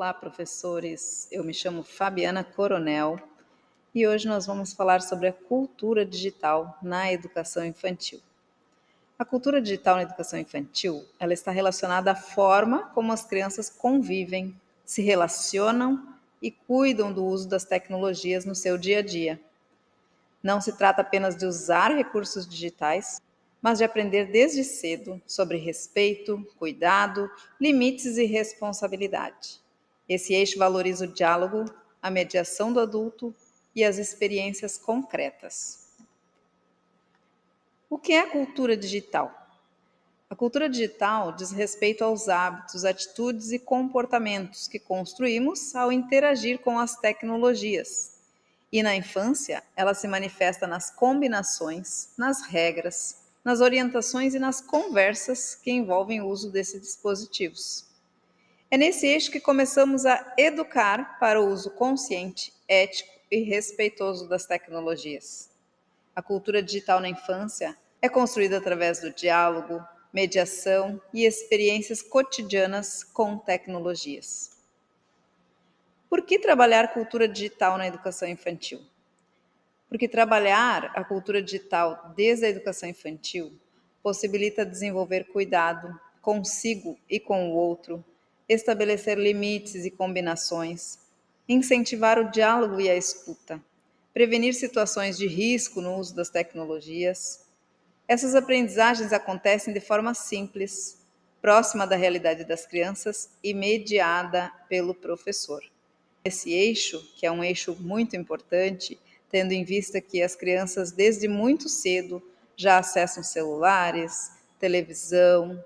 Olá, professores. Eu me chamo Fabiana Coronel e hoje nós vamos falar sobre a cultura digital na educação infantil. A cultura digital na educação infantil, ela está relacionada à forma como as crianças convivem, se relacionam e cuidam do uso das tecnologias no seu dia a dia. Não se trata apenas de usar recursos digitais, mas de aprender desde cedo sobre respeito, cuidado, limites e responsabilidade. Esse eixo valoriza o diálogo, a mediação do adulto e as experiências concretas. O que é a cultura digital? A cultura digital diz respeito aos hábitos, atitudes e comportamentos que construímos ao interagir com as tecnologias. E na infância, ela se manifesta nas combinações, nas regras, nas orientações e nas conversas que envolvem o uso desses dispositivos. É nesse eixo que começamos a educar para o uso consciente, ético e respeitoso das tecnologias. A cultura digital na infância é construída através do diálogo, mediação e experiências cotidianas com tecnologias. Por que trabalhar cultura digital na educação infantil? Porque trabalhar a cultura digital desde a educação infantil possibilita desenvolver cuidado consigo e com o outro, estabelecer limites e combinações, incentivar o diálogo e a escuta, prevenir situações de risco no uso das tecnologias. Essas aprendizagens acontecem de forma simples, próxima da realidade das crianças e mediada pelo professor. Esse eixo, que é um eixo muito importante, tendo em vista que as crianças desde muito cedo já acessam celulares, televisão,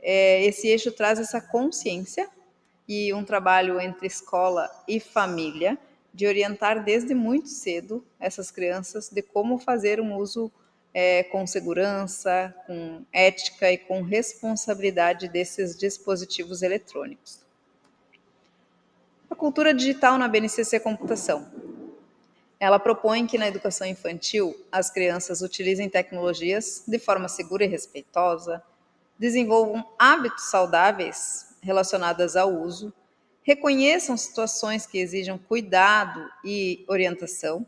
esse eixo traz essa consciência e um trabalho entre escola e família de orientar desde muito cedo essas crianças de como fazer um uso com segurança, com ética e com responsabilidade desses dispositivos eletrônicos. A cultura digital na BNCC Computação. Ela propõe que na educação infantil as crianças utilizem tecnologias de forma segura e respeitosa, desenvolvam hábitos saudáveis relacionados ao uso, reconheçam situações que exijam cuidado e orientação,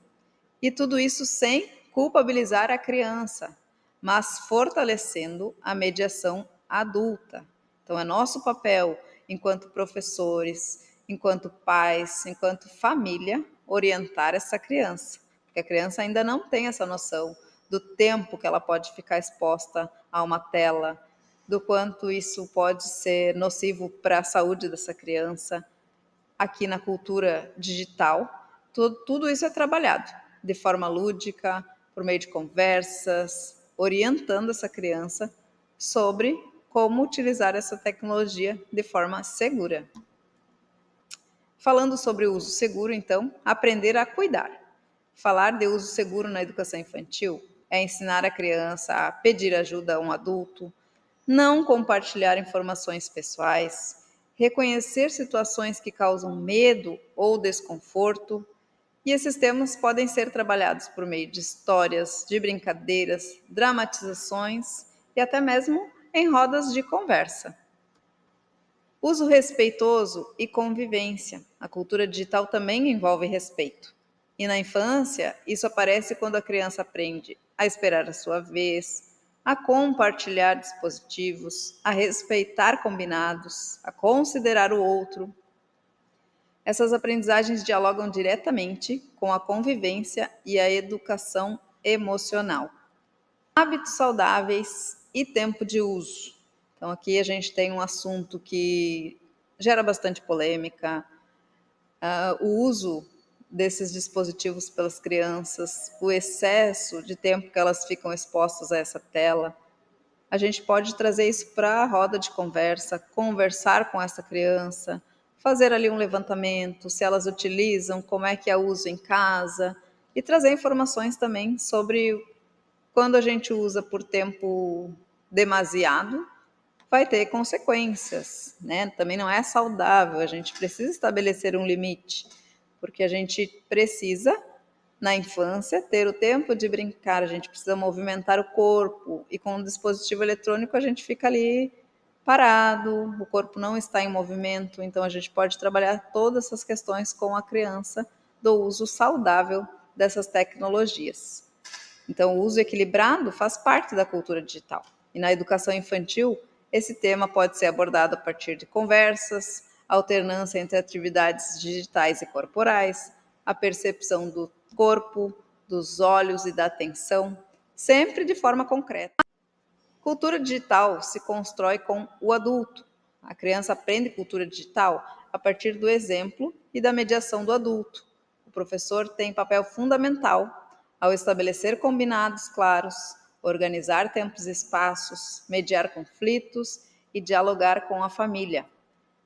e tudo isso sem culpabilizar a criança, mas fortalecendo a mediação adulta. Então, é nosso papel, enquanto professores, enquanto pais, enquanto família, orientar essa criança, porque a criança ainda não tem essa noção do tempo que ela pode ficar exposta a uma tela, do quanto isso pode ser nocivo para a saúde dessa criança. Aqui na cultura digital, tudo isso é trabalhado de forma lúdica, por meio de conversas, orientando essa criança sobre como utilizar essa tecnologia de forma segura. Falando sobre o uso seguro, então, aprender a cuidar. Falar de uso seguro na educação infantil é ensinar a criança a pedir ajuda a um adulto, não compartilhar informações pessoais, reconhecer situações que causam medo ou desconforto, e esses temas podem ser trabalhados por meio de histórias, de brincadeiras, dramatizações e até mesmo em rodas de conversa. Uso respeitoso e convivência. A cultura digital também envolve respeito. E na infância, isso aparece quando a criança aprende a esperar a sua vez, a compartilhar dispositivos, a respeitar combinados, a considerar o outro. Essas aprendizagens dialogam diretamente com a convivência e a educação emocional. Hábitos saudáveis e tempo de uso. Então, aqui a gente tem um assunto que gera bastante polêmica, o uso desses dispositivos pelas crianças, o excesso de tempo que elas ficam expostas a essa tela. A gente pode trazer isso para a roda de conversa, conversar com essa criança, fazer ali um levantamento, se elas utilizam, como é que a uso em casa, e trazer informações também sobre quando a gente usa por tempo demasiado, vai ter consequências, né? Também não é saudável, a gente precisa estabelecer um limite, porque a gente precisa, na infância, ter o tempo de brincar, a gente precisa movimentar o corpo, e com o dispositivo eletrônico a gente fica ali parado, o corpo não está em movimento, então a gente pode trabalhar todas essas questões com a criança do uso saudável dessas tecnologias. Então, o uso equilibrado faz parte da cultura digital. E na educação infantil, esse tema pode ser abordado a partir de conversas, alternância entre atividades digitais e corporais, a percepção do corpo, dos olhos e da atenção, sempre de forma concreta. Cultura digital se constrói com o adulto. A criança aprende cultura digital a partir do exemplo e da mediação do adulto. O professor tem papel fundamental ao estabelecer combinados claros, organizar tempos e espaços, mediar conflitos e dialogar com a família.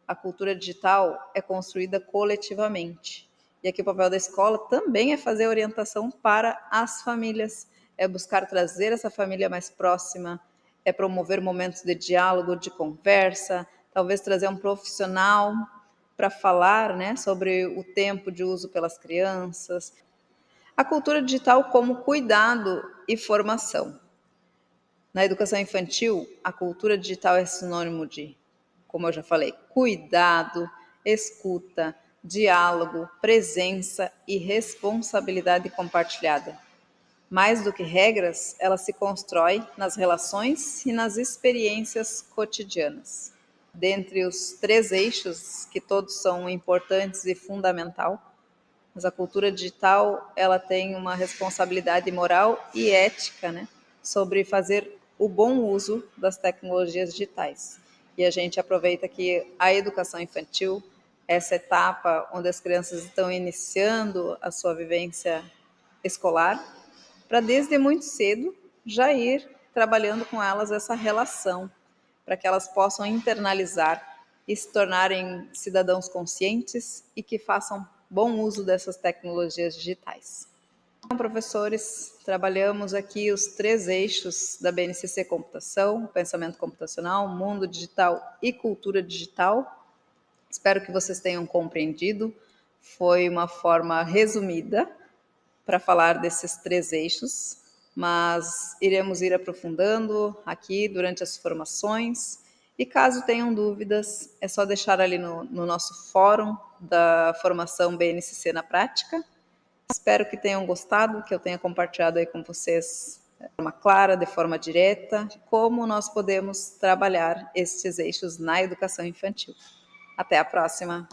A cultura digital é construída coletivamente. E aqui o papel da escola também é fazer orientação para as famílias, é buscar trazer essa família mais próxima, é promover momentos de diálogo, de conversa, talvez trazer um profissional para falar, né, sobre o tempo de uso pelas crianças. A cultura digital como cuidado e formação. Na educação infantil, a cultura digital é sinônimo de, como eu já falei, cuidado, escuta, diálogo, presença e responsabilidade compartilhada. Mais do que regras, ela se constrói nas relações e nas experiências cotidianas. Dentre os 3 eixos, que todos são importantes e fundamental, mas a cultura digital ela tem uma responsabilidade moral e ética, né, sobre fazer o bom uso das tecnologias digitais. E a gente aproveita que a educação infantil, essa etapa onde as crianças estão iniciando a sua vivência escolar, para desde muito cedo já ir trabalhando com elas essa relação, para que elas possam internalizar e se tornarem cidadãos conscientes e que façam bom uso dessas tecnologias digitais. Então, professores, trabalhamos aqui os 3 eixos da BNCC Computação, pensamento computacional, mundo digital e cultura digital. Espero que vocês tenham compreendido. Foi uma forma resumida para falar desses 3 eixos, mas iremos ir aprofundando aqui durante as formações. E caso tenham dúvidas, é só deixar ali no nosso fórum da formação BNCC na prática. Espero que tenham gostado, que eu tenha compartilhado aí com vocês de forma clara, de forma direta, como nós podemos trabalhar estes eixos na educação infantil. Até a próxima!